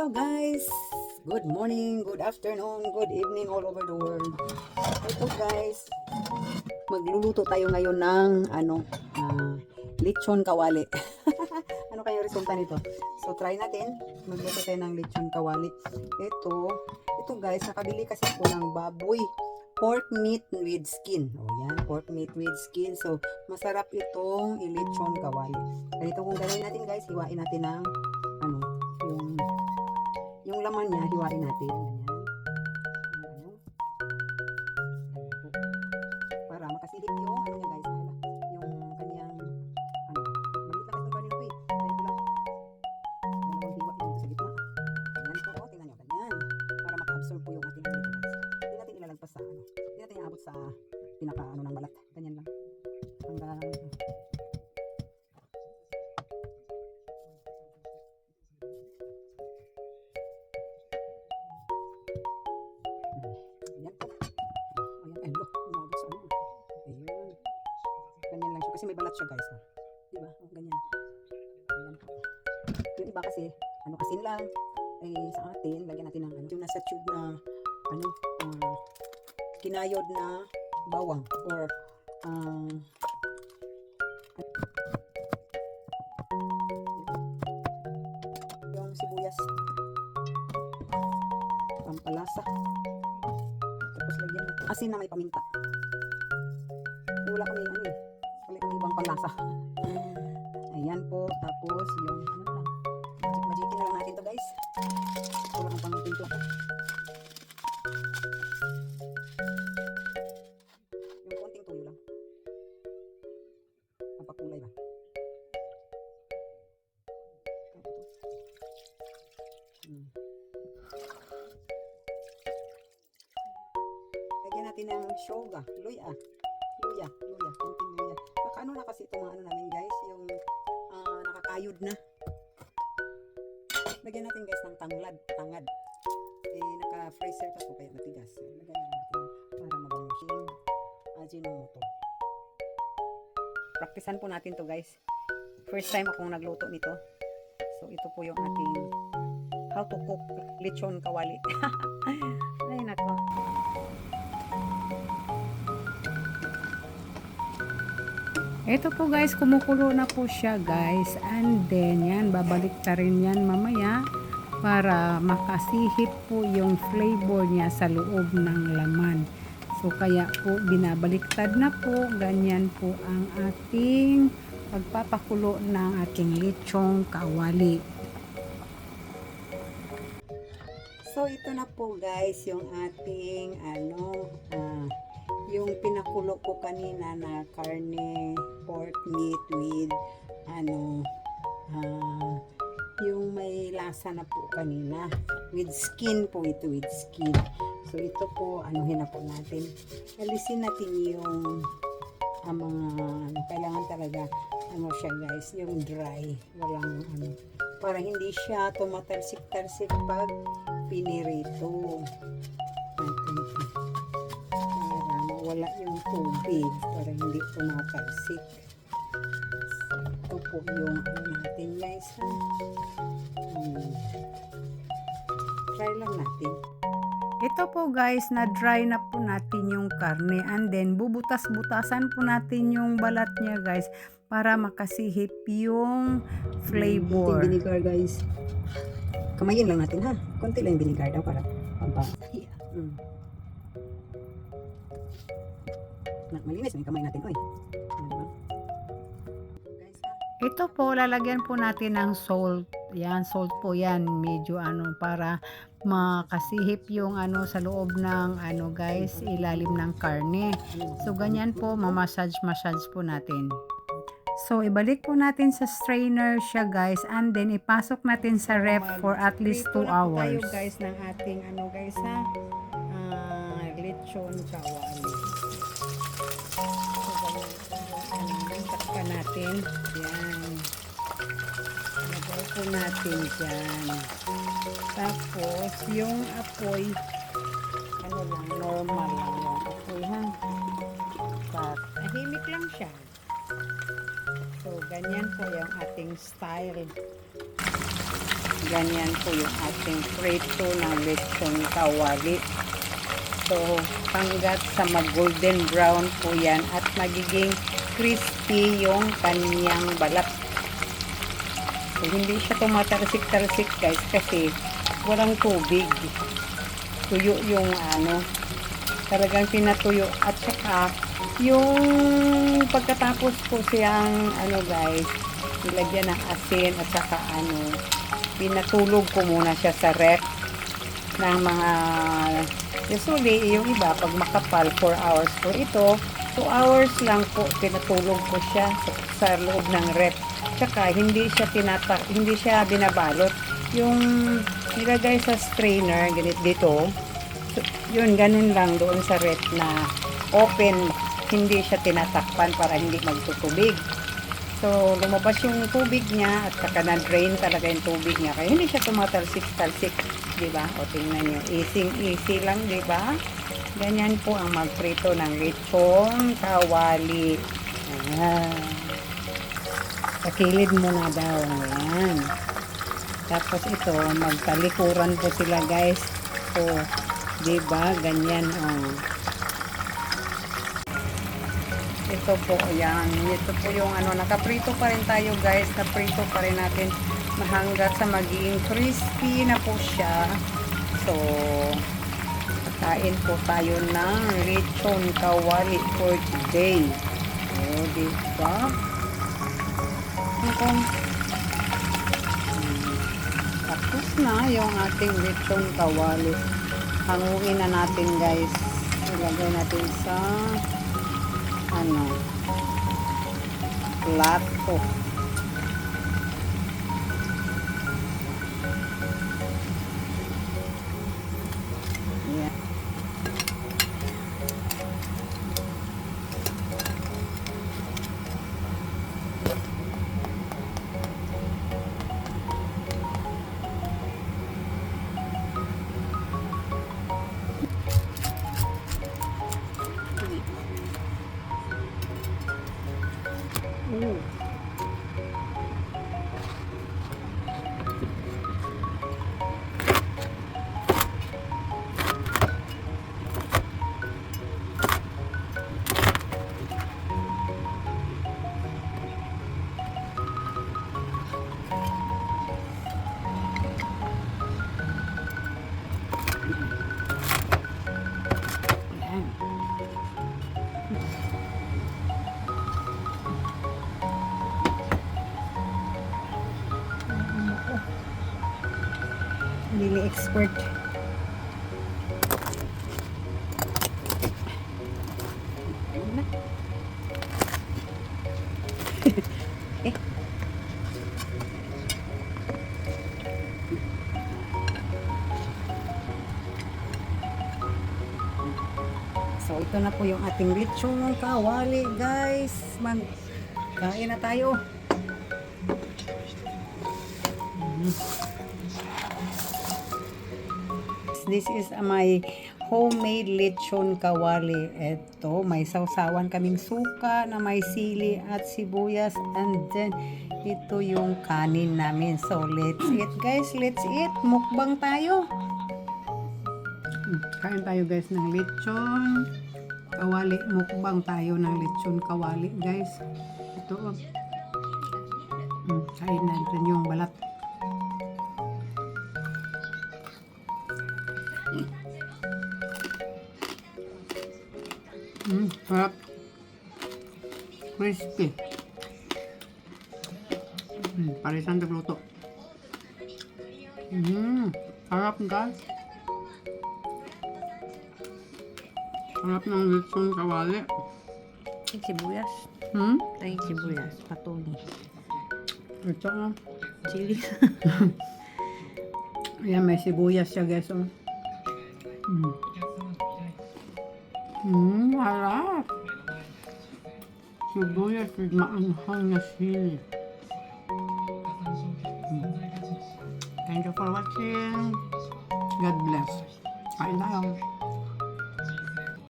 Hello guys! Good morning, good afternoon, good evening all over the world. Ito guys, magluluto tayo ngayon ng lechon kawali. Ano kaya resulta nito? So try natin, magluto tayo ng lechon kawali. Ito guys, nakabili kasi po ng baboy. Pork meat with skin. O yan, pork meat with skin. So, masarap itong lechon kawali. Ganito kung gawin natin guys, hiwain natin ng yung laman niya, hiwain natin. Ganyan. Para makasilip yung niya guys. Yung kanyang maliit lang itong kanin ko eh. Kaya ko lang dalawang hiwa dito sa gitna. Ganyan po, tingnan nyo, ganyan. Para maka-absorb po yung ating dito guys. Hindi natin ilalagpas sa hindi natin iabot sa pinaka ng balat. Ganyan lang. Hanggang ganyan lang siya kasi may balat siya guys, di ba? Ganyan. Ganyan po. Yung iba kasi asin lang sa atin lagyan natin ng yung nasa tube na kinayod na bawang or yung sibuyas pampalasa, tapos lagyan natin asin na may paminta. Wala kami wala kami ibang panlasa. Ayan po, tapos yung lang, magikin na lang natin to guys. Wala kang pang-pinto ko. Yung konting tuyo lang. Pampakulay ba? Lagyan natin ng shoga, luya, konting luya. Nakaano na kasi itong namin guys, yung nakakayod na. Lagyan natin guys ng tangad. Naka-freezer pa po kaya matigas. Lagyan na natin para mabango yung Ajinomoto. Praktisan po natin to guys. First time akong nagluto nito. So ito po yung ating how to cook lechon kawali. Ay nako. Ito po guys, kumukulo na po siya guys, and then yan, babalik ta rin yan mamaya para makasihip po yung flavor niya sa loob ng laman. So kaya po binabaliktad na po, ganyan po ang ating pagpapakulo ng ating lechong kawali. So ito na po guys yung ating yung pinakulo ko kanina na karne, pork meat with yung may lasa na po kanina with skin po, ito with skin. So ito po anuhin na po natin, alisin natin yung mga kailangan talaga siya guys, yung dry, walang para hindi siya tumatalsik-talsik pag pinirito. Wala yung tubig para hindi tumatalsik. Ito po yung natin guys. Try lang natin. Ito po guys, na dry na po natin yung karne, and then bubutas-butasan po natin yung balat niya guys para makasihip yung flavor. Vinegar guys. Kamayin lang natin ha. Konti lang vinegar daw para pampahiya. Malinis yung kamay natin. Ito po, lalagyan po natin ng salt. Yan, salt po yan. Medyo para makasihip yung sa loob ng guys, ilalim ng karne. So, ganyan po, mamassage po natin. So, ibalik po natin sa strainer siya guys, and then ipasok natin sa ref for at least 2 hours. Tayo guys ng ating guys ha, lechon kawali. Takpan natin. Yan. Lagay po natin dyan. Tapos, yung apoy, lang, normal lang yung apoy, ha? Tahimik lang siya. So, ganyan po yung ating style. Ganyan po yung ating prito ng lechon kawali. So, hanggat sa mag-golden brown po yan at magiging crispy yung kanyang balat. So, hindi siya tumatalsik-talsik guys kasi walang tubig. Tuyo yung talagang pinatuyo. At saka, yung pagkatapos po siyang guys, nilagyan ng asin at saka pinatulog ko muna siya sa ref ng mga usually yung iba pag makapal 4 hours po, ito 2 hours lang po pinatulog ko siya sa loob ng ref. Tsaka hindi siya binabalot, yung nilagay sa strainer ganito dito, so, yun ganun lang doon sa ref na open, hindi siya tinatakpan para hindi magtutubig. So, lumabas yung tubig niya at saka na-drain talaga yung tubig niya. Kaya hindi siya tumatalsik-talsik, di ba? O tingnan niyo, easy lang, di ba? Ganyan po ang magprito ng lechon kawali. Sa kilid muna daw. Ayan. Tapos ito, magtalikuran po sila guys. So, di ba? Ganyan, Ito po, yan. Ito po yung nakaprito pa rin tayo guys. Naprito pa rin natin hanggat sa maging crispy na po siya. So, kain po tayo ng lechon kawali for today. O, diba? Tapos na yung ating lechon kawali. Hanguin na natin guys. Ilagay natin sa plato. Yeah. Really expert. So, ito na po yung ating lechon kawali, guys. Kain na tayo. This is my homemade lechon kawali. Ito, may sausawan kaming suka na may sili at sibuyas, and then ito yung kanin namin. So, let's eat guys, let's eat. Mukbang tayo. Kain tayo guys ng lechon kawali. Mukbang tayo ng lechon kawali guys. Ito, kain natin yung balat. Sarap. Crispy. Parisan nagluto. Sarap guys. Sarap ng lechon kawali. Sibuyas. Ay, sibuyas. Patoni. Ito Chili. Ayan, may sibuyas siya guys. Harap. Sibuyas with maanghang na sili. Thank you for watching. God bless. Kain tayo.